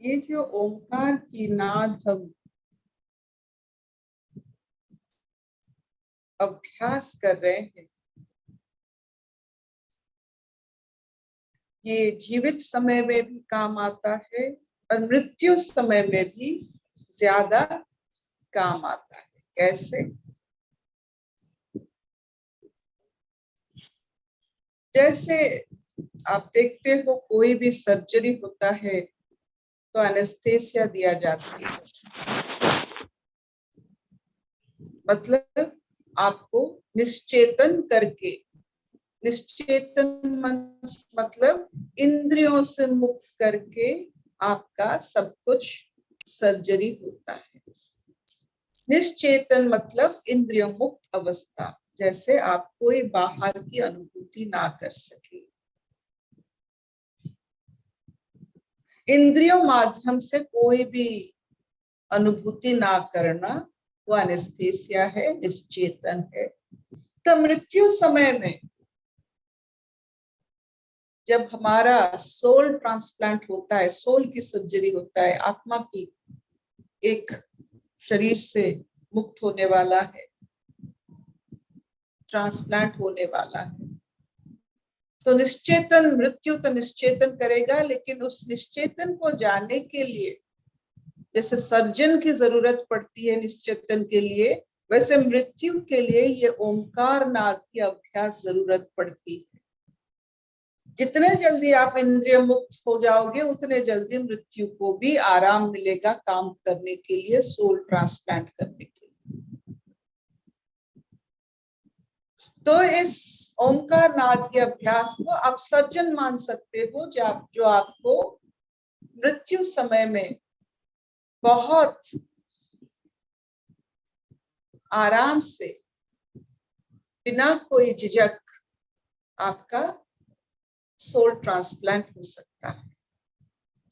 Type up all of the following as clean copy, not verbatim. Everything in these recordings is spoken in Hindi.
ये जो ओंकार की नाद हम अभ्यास कर रहे हैं, ये जीवित समय में भी काम आता है और मृत्यु समय में भी ज्यादा काम आता है। कैसे? जैसे आप देखते हो कोई भी सर्जरी होता है तो एनेस्थेसिया दिया जाता है, मतलब आपको निश्चेतन करके, निश्चेतन मतलब इंद्रियों से मुक्त करके आपका सब कुछ सर्जरी होता है। निश्चेतन मतलब इंद्रियों मुक्त अवस्था, जैसे आप कोई बाहर की अनुभूति ना कर सके। इंद्रियों माध्यम से कोई भी अनुभूति ना करना वो एनेस्थेसिया है, निश्चेतन है। तो मृत्यु समय में जब हमारा सोल ट्रांसप्लांट होता है, सोल की सर्जरी होता है, आत्मा की एक शरीर से मुक्त होने वाला है, ट्रांसप्लांट होने वाला है, तो निश्चेतन मृत्यु तो निश्चेतन करेगा, लेकिन उस निश्चेतन को जानने के लिए जैसे सर्जन की जरूरत पड़ती है निश्चेतन के लिए, वैसे मृत्यु के लिए ये ओंकार नाद की अभ्यास जरूरत पड़ती है। जितने जल्दी आप इंद्रिय मुक्त हो जाओगे उतने जल्दी मृत्यु को भी आराम मिलेगा काम करने के लिए, सोल ट्रांसप्लांट करने के लिए। तो इस ओंकार नाद के अभ्यास को आप सर्जन मान सकते हो, जो आपको मृत्यु समय में बहुत आराम से बिना कोई झिझक आपका सोल ट्रांसप्लांट हो सकता है।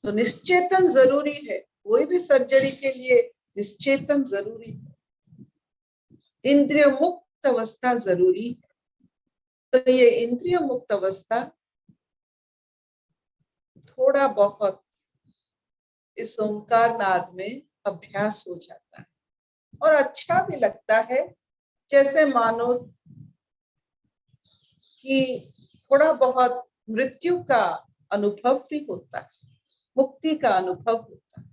तो निश्चेतन जरूरी है, कोई भी सर्जरी के लिए निश्चेतन जरूरी है, इंद्रिय मुक्त अवस्था जरूरी है। तो ये इंद्रिय मुक्त अवस्था थोड़ा बहुत इस ओंकार नाद में अभ्यास हो जाता है और अच्छा भी लगता है, जैसे मानो कि थोड़ा बहुत मृत्यु का अनुभव भी होता है, मुक्ति का अनुभव होता है।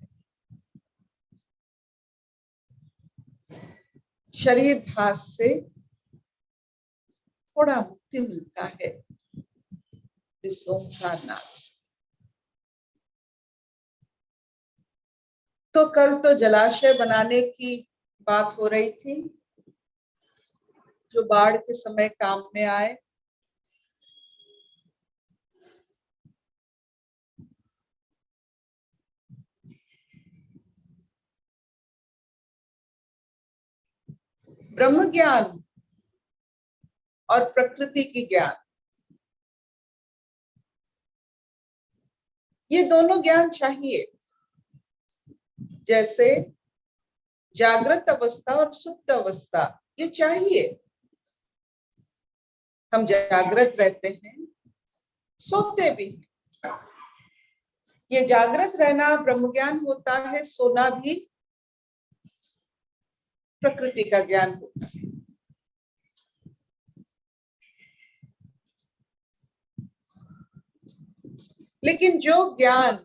शरीर ध्यास से थोड़ा मुक्ति मिलता है इस ओंकार नाद से। तो कल तो जलाशय बनाने की बात हो रही थी, जो बाढ़ के समय काम में आए। ब्रह्म ज्ञान और प्रकृति की ज्ञान, ये दोनों ज्ञान चाहिए। जैसे जागृत अवस्था और सुप्त अवस्था, ये चाहिए। हम जागृत रहते हैं, सोते भी। ये जागृत रहना ब्रह्म ज्ञान होता है, सोना भी प्रकृति का ज्ञान होता है। लेकिन जो ज्ञान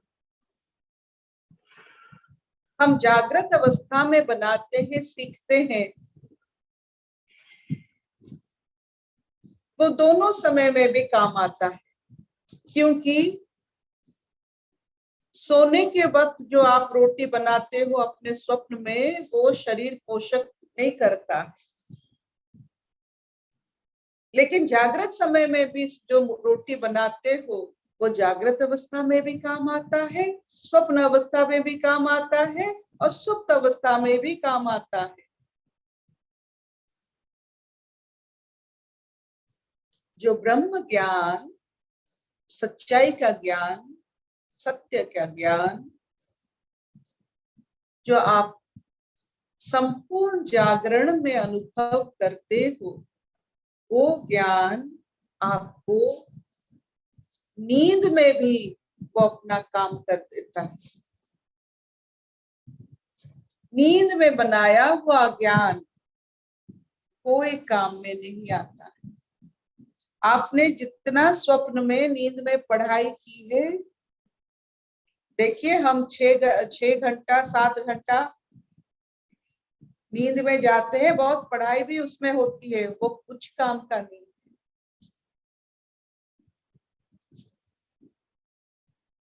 हम जागृत अवस्था में बनाते हैं, सीखते हैं, वो दोनों समय में भी काम आता है। क्योंकि सोने के वक्त जो आप रोटी बनाते हो अपने स्वप्न में, वो शरीर पोषक नहीं करता, लेकिन जागृत समय में भी जो रोटी बनाते हो वो जागृत अवस्था में भी काम आता है, स्वप्न अवस्था में भी काम आता है और सुप्त अवस्था में भी काम आता है। जो ब्रह्म ज्ञान, सच्चाई का ज्ञान, सत्य का ज्ञान, जो आप संपूर्ण जागरण में अनुभव करते हो, वो ज्ञान आपको नींद में भी वो अपना काम कर देता है। नींद में बनाया हुआ ज्ञान कोई काम में नहीं आता। आपने जितना स्वप्न में नींद में पढ़ाई की है, देखिए हम 6 घंटा 7 घंटा नींद में जाते हैं, बहुत पढ़ाई भी उसमें होती है, वो कुछ काम का नहीं।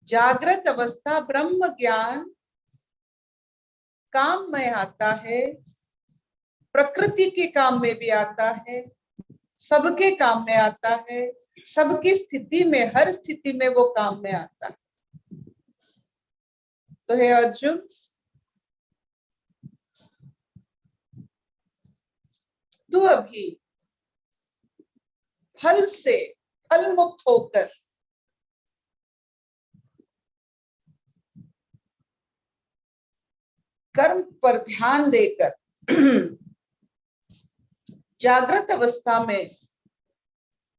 जागृत अवस्था ब्रह्म ज्ञान काम में आता है, प्रकृति के काम में भी आता है, सबके काम में आता है, सबकी स्थिति में, हर स्थिति में वो काम में आता है। तो हे अर्जुन, तू अभी फल से फल मुक्त होकर कर्म पर ध्यान देकर जागृत अवस्था में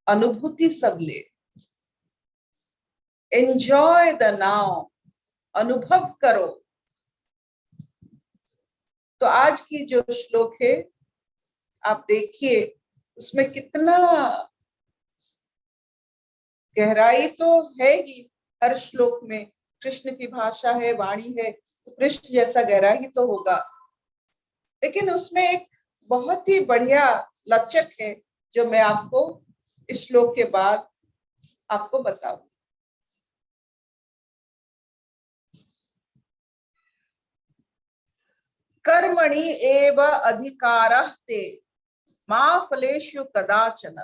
अनुभूति सब ले। एंजॉय द नाउ, अनुभव करो। तो आज की जो श्लोक है आप देखिए, उसमें कितना गहराई तो है ही। हर श्लोक में कृष्ण की भाषा है, वाणी है, तो कृष्ण जैसा गहराई तो होगा, लेकिन उसमें एक बहुत ही बढ़िया लचक है जो मैं आपको इस श्लोक के बाद आपको बताऊं। कर्मणि एव अधिकारः ते मा फलेषु कदाचन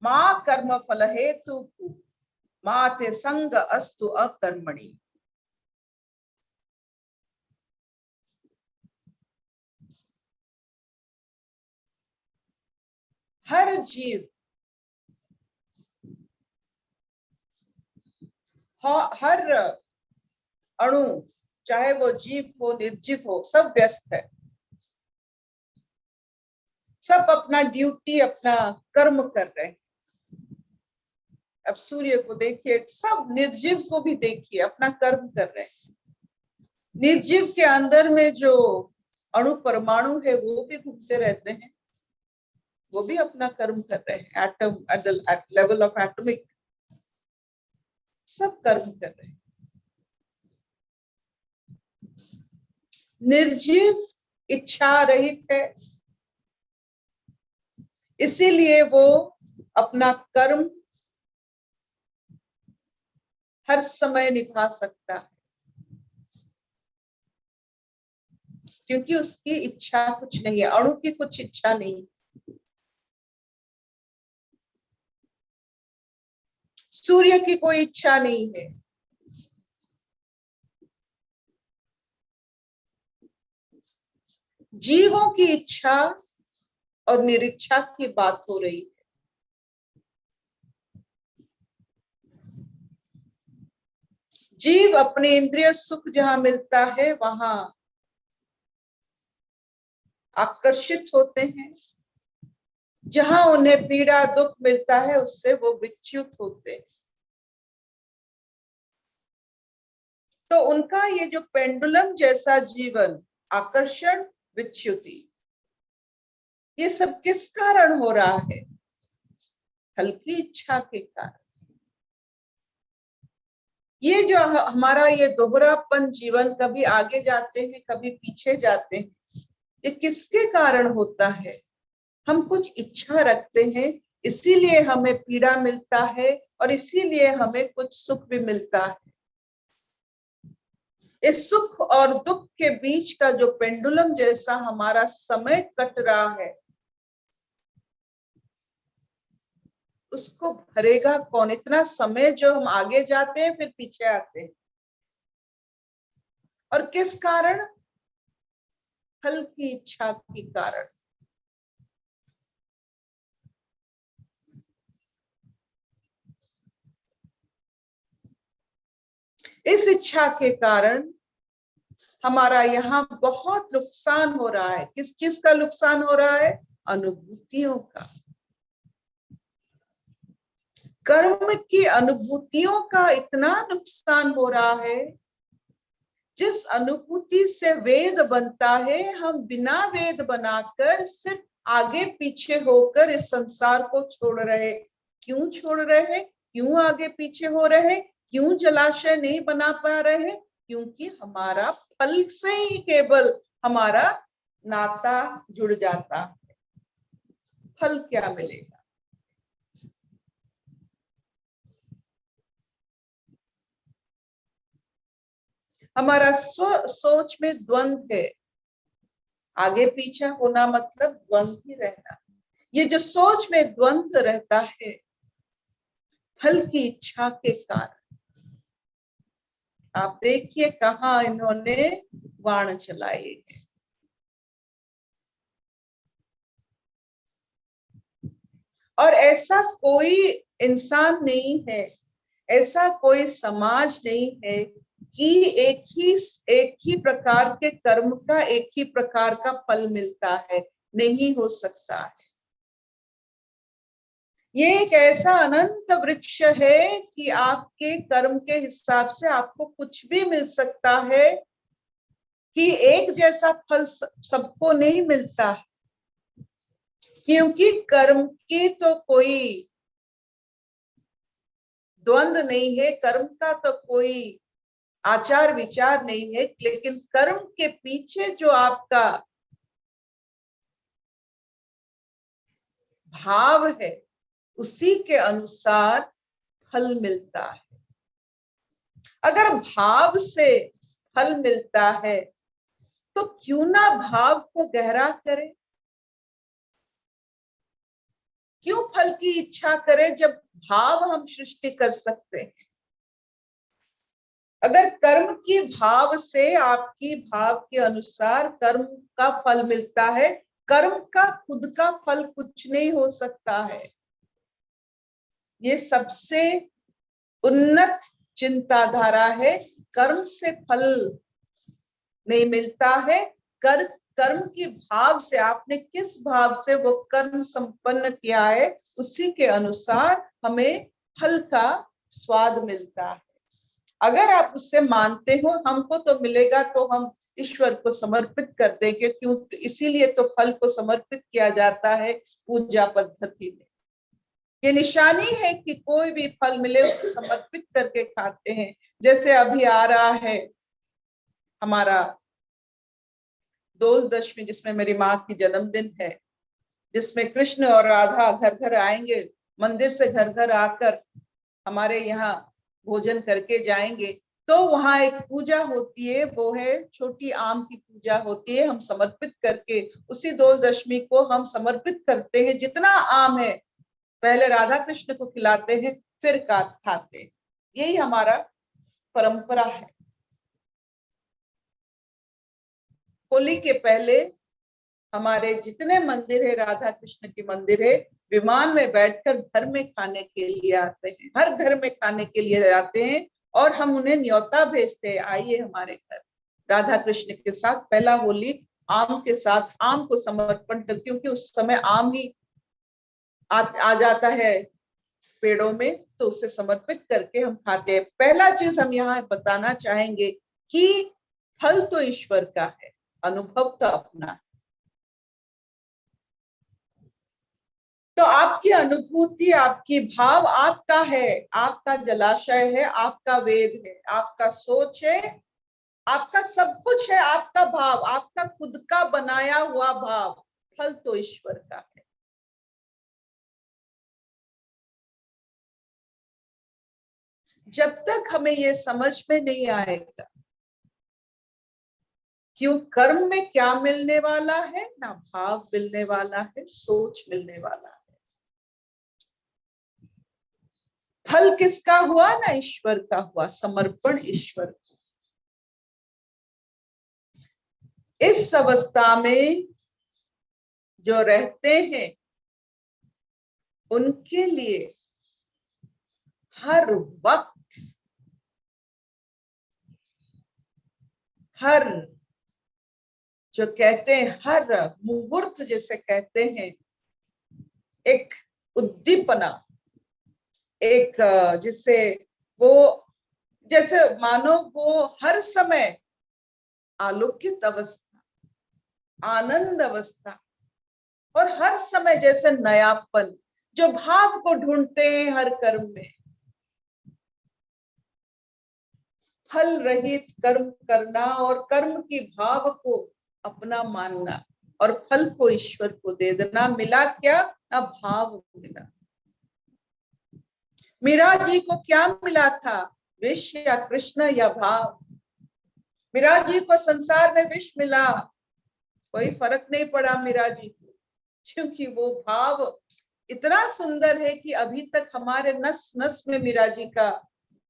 मा कर्म फल हेतु मा ते संग अस्तु अकर्मणि। हर जीव, हर अणु, चाहे वो जीव हो निर्जीव हो, सब व्यस्त है। सब अपना ड्यूटी, अपना कर्म कर रहे हैं। अब सूर्य को देखिए, सब निर्जीव को भी देखिए, अपना कर्म कर रहे हैं। निर्जीव के अंदर में जो अणु परमाणु है वो भी घूमते रहते हैं, वो भी अपना कर्म कर रहे हैं। Atom, at the level of atomic, सब कर्म कर रहे हैं। निर्जीव इच्छा रहित है, इसीलिए वो अपना कर्म हर समय निभा सकता है, क्योंकि उसकी इच्छा कुछ नहीं है, अणु की कुछ इच्छा नहीं। सूर्य की कोई इच्छा नहीं है। जीवों की इच्छा और निरीक्षा की बात हो रही है। जीव अपने इंद्रिय सुख जहां मिलता है वहां आकर्षित होते हैं, जहां उन्हें पीड़ा दुख मिलता है उससे वो विच्युत होते हैं। तो उनका ये जो पेंडुलम जैसा जीवन, आकर्षण विच्युति, ये सब किस कारण हो रहा है? हल्की इच्छा के कारण। ये जो हमारा ये दोहरापन जीवन, कभी आगे जाते हैं कभी पीछे जाते हैं, ये किसके कारण होता है? हम कुछ इच्छा रखते हैं, इसीलिए हमें पीड़ा मिलता है और इसीलिए हमें कुछ सुख भी मिलता है। इस सुख और दुख के बीच का जो पेंडुलम जैसा हमारा समय कट रहा है, उसको भरेगा कौन? इतना समय जो हम आगे जाते हैं फिर पीछे आते हैं, और किस कारण? फल की इच्छा के कारण। इस इच्छा के कारण हमारा यहाँ बहुत नुकसान हो रहा है। किस चीज का नुकसान हो रहा है? अनुभूतियों का। कर्म की अनुभूतियों का इतना नुकसान हो रहा है जिस अनुभूति से वेद बनता है, हम बिना वेद बनाकर सिर्फ आगे पीछे होकर इस संसार को छोड़ रहे। क्यों छोड़ रहे हैं? क्यों आगे पीछे हो रहे हैं? क्यों जलाशय नहीं बना पा रहे हैं? क्योंकि हमारा फल से ही केवल हमारा नाता जुड़ जाता है। फल क्या मिलेगा? हमारा सोच में द्वंद है। आगे पीछे होना मतलब द्वंद ही रहना। ये जो सोच में द्वंद रहता है, फल की इच्छा के कारण। आप देखिए कहाँ इन्होंने बाण चलाए हैं। और ऐसा कोई इंसान नहीं है, ऐसा कोई समाज नहीं है कि एक ही प्रकार के कर्म का एक ही प्रकार का फल मिलता है। नहीं हो सकता है। ये एक ऐसा अनंत वृक्ष है कि आपके कर्म के हिसाब से आपको कुछ भी मिल सकता है, कि एक जैसा फल सबको नहीं मिलता, क्योंकि कर्म की तो कोई द्वंद नहीं है, कर्म का तो कोई आचार विचार नहीं है, लेकिन कर्म के पीछे जो आपका भाव है, उसी के अनुसार फल मिलता है। अगर भाव से फल मिलता है तो क्यों ना भाव को गहरा करें? क्यों फल की इच्छा करें जब भाव हम सृष्टि कर सकते हैं? अगर कर्म की भाव से आपकी भाव के अनुसार कर्म का फल मिलता है, कर्म का खुद का फल कुछ नहीं हो सकता है। ये सबसे उन्नत चिंताधारा है। कर्म से फल नहीं मिलता है। कर्म की भाव से, आपने किस भाव से वो कर्म संपन्न किया है, उसी के अनुसार हमें फल का स्वाद मिलता है। अगर आप उससे मानते हो हमको तो मिलेगा, तो हम ईश्वर को समर्पित कर देंगे। क्यों? इसीलिए तो फल को समर्पित किया जाता है पूजा पद्धति में। ये निशानी है कि कोई भी फल मिले उसे समर्पित करके खाते हैं। जैसे अभी आ रहा है हमारा दोल दशमी, जिसमें मेरी माँ की जन्मदिन है, जिसमें कृष्ण और राधा घर घर आएंगे, मंदिर से घर घर आकर हमारे यहाँ भोजन करके जाएंगे। तो वहां एक पूजा होती है, वो है छोटी आम की पूजा होती है। हम समर्पित करके उसी दोल दशमी को हम समर्पित करते हैं। जितना आम है पहले राधा कृष्ण को खिलाते हैं, फिर खाते हैं। यही हमारा परंपरा है। होली के पहले हमारे जितने मंदिर है, राधा कृष्ण के मंदिर है, विमान में बैठकर घर में खाने के लिए आते हैं। हर घर में खाने के लिए आते हैं और हम उन्हें न्योता भेजते हैं, आइए हमारे घर। राधा कृष्ण के साथ पहला होली आम के साथ, आम को समर्पण कर, क्योंकि उस समय आम ही आ जाता है पेड़ों में, तो उसे समर्पित करके हम खाते हैं। पहला चीज हम यहाँ बताना चाहेंगे कि फल तो ईश्वर का है, अनुभव तो अपना है। तो आपकी अनुभूति, आपकी भाव आपका है, आपका जलाशय है, आपका वेद है, आपका सोच है, आपका सब कुछ है। आपका भाव, आपका खुद का बनाया हुआ भाव, फल तो ईश्वर का है। जब तक हमें ये समझ में नहीं आएगा क्यों कर्म में क्या मिलने वाला है, ना भाव मिलने वाला है, सोच मिलने वाला है। फल किसका हुआ? ना ईश्वर का हुआ, समर्पण ईश्वर का। इस अवस्था में जो रहते हैं उनके लिए हर वक्त, हर जो कहते हैं हर मुहूर्त जैसे कहते हैं, एक उद्दीपना, एक जिससे वो, जैसे मानो वो हर समय आलोकित अवस्था, आनंद अवस्था, और हर समय जैसे नयापन, जो भाव को ढूंढते हैं हर कर्म में। फल रहित कर्म करना और कर्म की भाव को अपना मानना और फल को ईश्वर को दे देना। मिला क्या? ना भाव मिला। मीरा जी को क्या मिला था? विष या कृष्ण या भाव? मीरा जी को संसार में विष मिला, कोई फर्क नहीं पड़ा मीरा जी को, क्योंकि वो भाव इतना सुंदर है कि अभी तक हमारे नस नस में मीरा जी का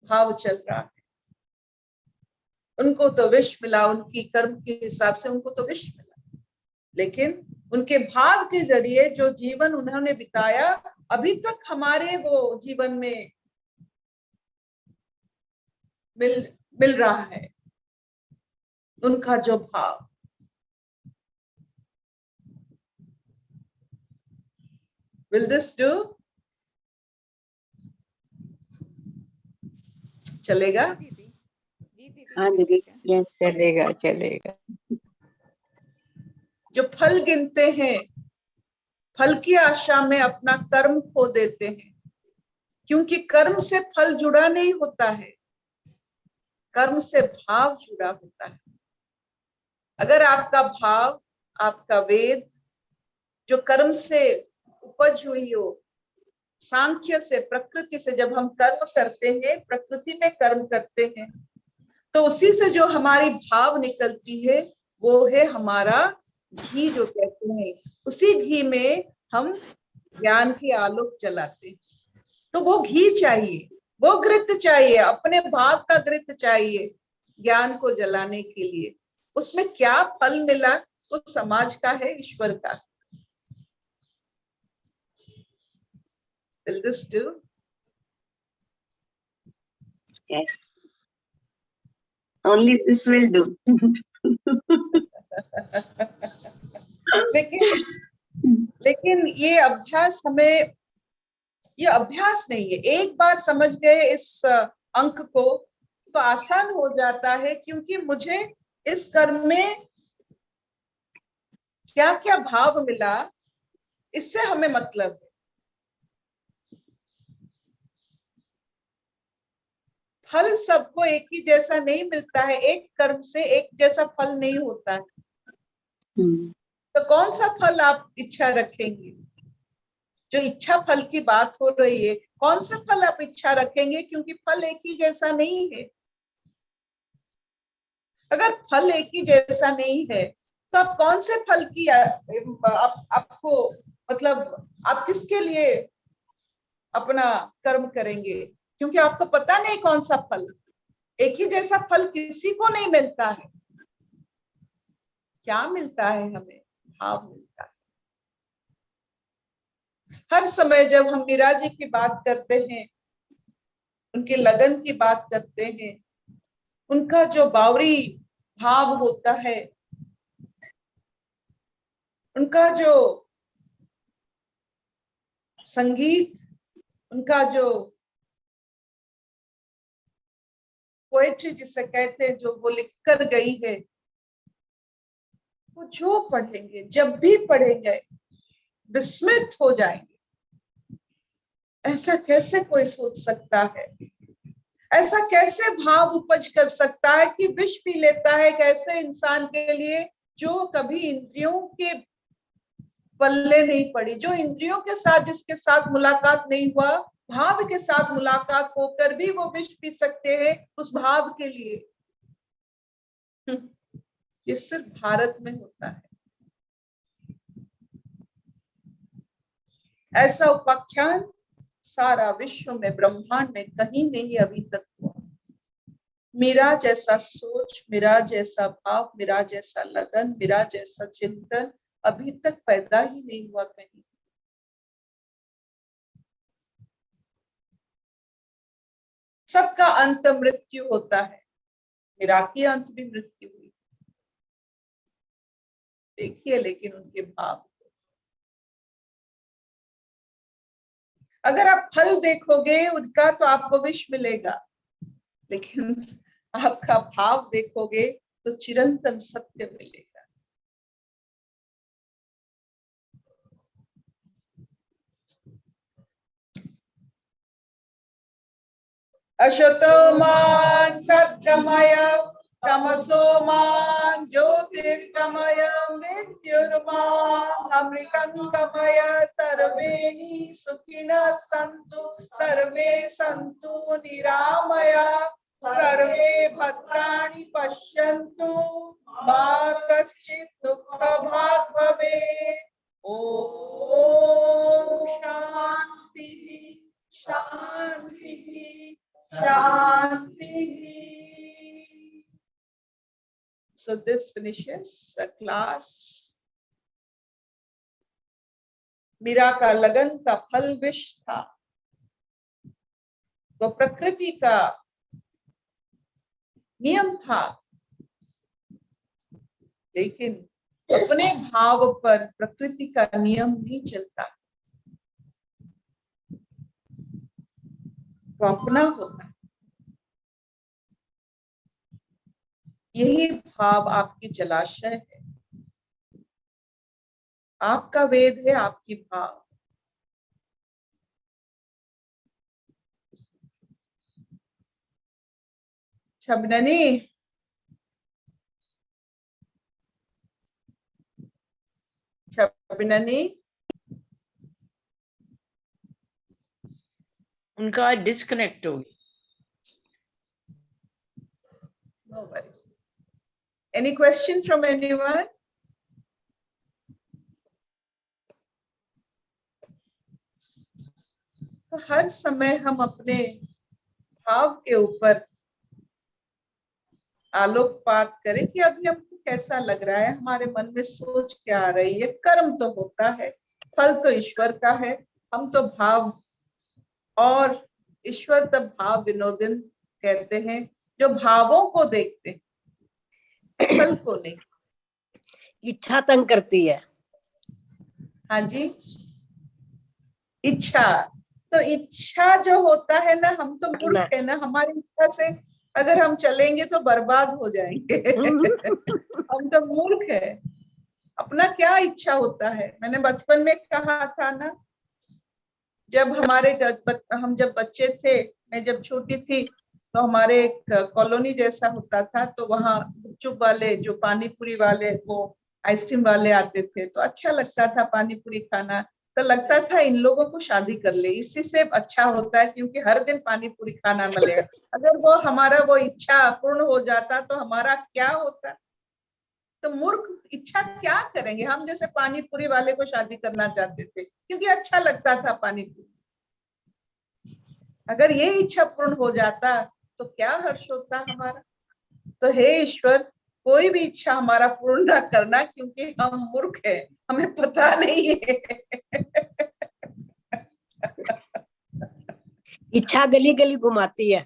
भाव चल रहा है। उनको तो विष मिला, उनकी कर्म के हिसाब से उनको तो विष मिला, लेकिन उनके भाव के जरिए जो जीवन उन्होंने बिताया, अभी तक हमारे वो जीवन में मिल रहा है उनका जो भाव। Will this do? चलेगा? हाँ दीदी, चलेगा चलेगा। जो फल गिनते हैं, फल की आशा में अपना कर्म खो देते हैं, क्योंकि कर्म से फल जुड़ा नहीं होता है, कर्म से भाव जुड़ा होता है। अगर आपका भाव, आपका वेद जो कर्म से उपज हुई हो, सांख्य से, प्रकृति से, जब हम कर्म करते हैं, प्रकृति में कर्म करते हैं, तो उसी से जो हमारी भाव निकलती है वो है हमारा घी, जो कहते हैं। उसी घी में हम ज्ञान की आलोक जलाते हैं। तो वो घी चाहिए, वो घृत चाहिए, अपने भाव का घृत चाहिए ज्ञान को जलाने के लिए। उसमें क्या फल मिला वो समाज का है, ईश्वर का। Will this do? Yes. Only this will do. लेकिन ये अभ्यास हमें, ये अभ्यास नहीं है। एक बार समझ गए इस अंक को तो आसान हो जाता है, क्योंकि मुझे इस कर्म में क्या क्या भाव मिला, इससे हमें मतलब है। फल सबको एक ही जैसा नहीं मिलता है, एक कर्म से एक जैसा फल नहीं होता है। तो कौन सा फल आप इच्छा रखेंगे? जो इच्छा फल की बात हो रही है, कौन सा फल आप इच्छा रखेंगे? क्योंकि फल एक ही जैसा नहीं है। अगर फल एक ही जैसा नहीं है तो आप कौन से फल की आपको मतलब आप किसके लिए अपना कर्म करेंगे? क्योंकि आपको पता नहीं कौन सा फल, एक ही जैसा फल किसी को नहीं मिलता है। क्या मिलता है हमें? भाव मिलता है। हर समय जब हम मीरा जी की बात करते हैं, उनके लगन की बात करते हैं, उनका जो बावरी भाव होता है, उनका जो संगीत, उनका जो पोएट्री जिसे कहते हैं, जो वो लिख कर गई है, वो जो पढ़ेंगे, जब भी पढ़ेंगे विस्मित हो जाएंगे। ऐसा कैसे कोई सोच सकता है? ऐसा कैसे भाव उपज कर सकता है कि विष पी लेता है एक ऐसे इंसान के लिए जो कभी इंद्रियों के पल्ले नहीं पड़ी, जो इंद्रियों के साथ, जिसके साथ मुलाकात नहीं हुआ, भाव के साथ मुलाकात होकर भी वो विष पी सकते हैं उस भाव के लिए। ये सिर्फ भारत में होता है। ऐसा उपाख्यान सारा विश्व में, ब्रह्मांड में कहीं नहीं अभी तक हुआ। मेरा जैसा सोच, मेरा जैसा भाव, मेरा जैसा लगन, मेरा जैसा चिंतन अभी तक पैदा ही नहीं हुआ कहीं। सबका अंत मृत्यु होता है, मेरा की अंत भी मृत्यु हुई। देखिए लेकिन उनके भाव, अगर आप फल देखोगे उनका तो आपको विष मिलेगा, लेकिन आपका भाव देखोगे तो चिरंतन सत्य मिलेगा। अशतो मा सत्गमय तमसो मा ज्योतिर्गमय मृत्युर्मा अमृतं गमय सर्वे सुखिनः सन्तु सर्वे सन्तु निरामया सर्वे भद्राणि पश्यन्तु मा कश्चित् दुःखभाग् भवेत्। ओम शांति शांति शांति। So this finishes the class. Meera का लगन का फल विष था, वो प्रकृति का नियम था, लेकिन अपने भाव पर प्रकृति का नियम नहीं चलता, तो अपना होता है। यही भाव आपकी जलाशय है, आपका वेद है, आपकी भाव। छबननी छबननी उनका डिस्कनेक्ट हो गया। No worries. Any question from anyone? तो हर समय हम अपने भाव के ऊपर आलोकपात करें कि अभी हमको कैसा लग रहा है, हमारे मन में सोच क्या आ रही है। कर्म तो होता है, फल तो ईश्वर का है, हम तो भाव, और ईश्वर तब भाव विनोदन कहते हैं जो भावों को देखते हैं, फल को नहीं। इच्छा तंग करती है। हाँ जी, इच्छा, तो इच्छा जो होता है ना, हम तो मूर्ख है ना, हमारी इच्छा से अगर हम चलेंगे तो बर्बाद हो जाएंगे। हम तो मूर्ख है। अपना क्या इच्छा होता है? मैंने बचपन में कहा था ना, जब हम जब बच्चे थे, मैं जब छोटी थी, तो हमारे एक कॉलोनी जैसा होता था, तो वहाँ गुपचुप वाले, जो पानी पूरी वाले, वो आइसक्रीम वाले आते थे, तो अच्छा लगता था पानी पूरी खाना। तो लगता था इन लोगों को शादी कर ले, इसी से अच्छा होता है, क्योंकि हर दिन पानी पूरी खाना मिलेगा। अगर वो हमारा वो इच्छा पूर्ण हो जाता तो हमारा क्या होता? तो मूर्ख इच्छा क्या करेंगे? हम जैसे पानी पूरी वाले को शादी करना चाहते थे, क्योंकि अच्छा लगता था पानी पूरी। अगर ये इच्छा पूर्ण हो जाता तो क्या हर्ष होता हमारा? तो हे ईश्वर, कोई भी इच्छा हमारा पूर्ण ना करना, क्योंकि हम मूर्ख है, हमें पता नहीं है। इच्छा गली गली घुमाती है।